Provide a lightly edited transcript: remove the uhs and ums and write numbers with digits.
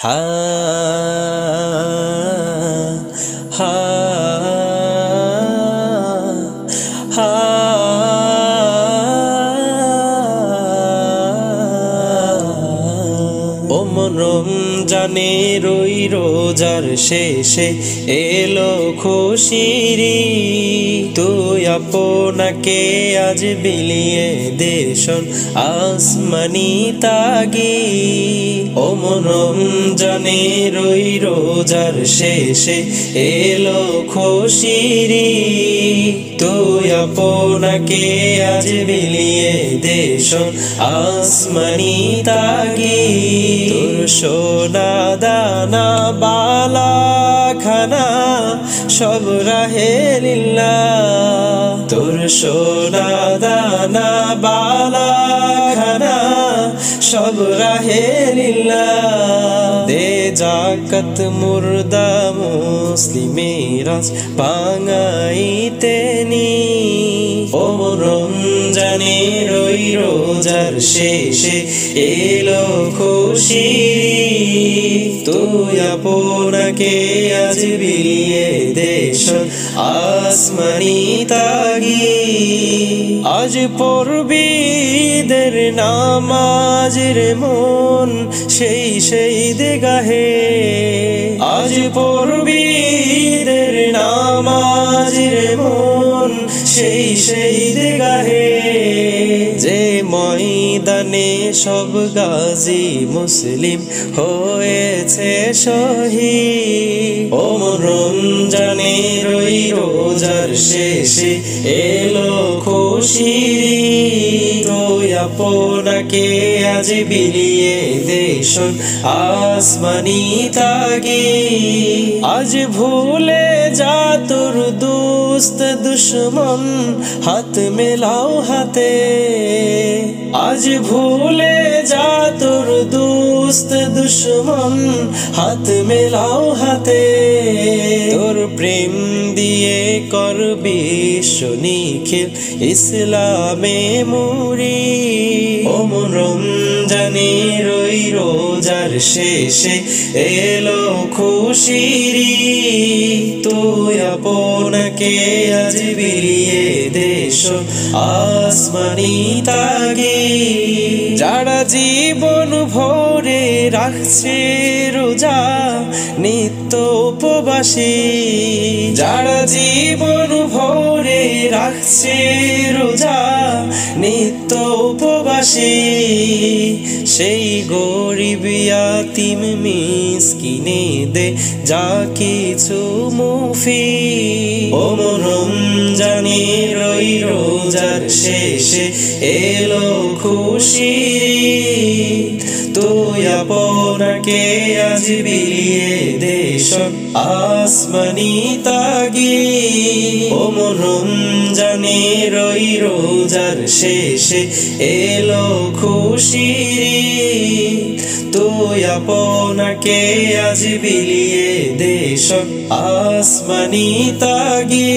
হা হা হা ও মনম জানে রই রোজার শেষে এলো খুশিরি তুই আপনাকে আজ বিলিয়ে দেশন আসমানি তাগি ও মনম জানে রই রোজার শেষে এলো খুশিরি তুই আপনাকে আজ বিলিয়ে দেশন আসমানি তাগি তোর সোনা দানা বালা খানা সব রাহে লিল্লাহ তোর সোনা দানা বালা খানা সব রাহে লিল্লাহ দে জাকাত মুর্দা মুসলিমেরা ভাঙাইতে নি ও রমজানে রই রোজার শেষে এলো খুশিরি তুই আপনাকে আজ বিলিয়ে দেশন আসমানি তাগি আজ পড়বি দের নামাজের মন সেই দেগাহে আজ পড়বি দের নামাজের মন সেই দেগাহে যে ময়দানে সব গাজী মুসলিম হয়েছে শহীদ ও রমজানে রই রোজার শেষে এলো খুশিরি তুই আপনাকে আজ বিলিয়ে দেশন আসমানি তাগি আজ ভুলে যা তোর দোস্ত দুশ্মন হাত মেলাও হাতে আজ ভুলে যা তোর দোস্ত দুশ্মন হাত মেলাও হাতে তোর প্রেম দিয়ে করবি নিখিল ইসলামে মুরি ও রমজানে রই রোজার শেষে এলো খুশিরি তুই আপনাকে আজ বিলিয়ে দেশন আসমানি তাগি যারা জীবন ভরে রাখছে রোজা নিত্য উপবাসী যারা জীবন ভরে রাখছে রোজা নিত্য উপবাসী সেই গরিব ইয়াতিম মিসকিনে দে যা কিছু মুফি ও রমজানে রই রোজার শেষে এলো খুশিরি তুই আপনাকে আজ বিলিয়ে দেশন আসমানি তাগি ও রমজানে রই রোজার শেষে এলো খুশিরি তুই আপনাকে আজ বিলিয়ে দেশন আসমানি তাগি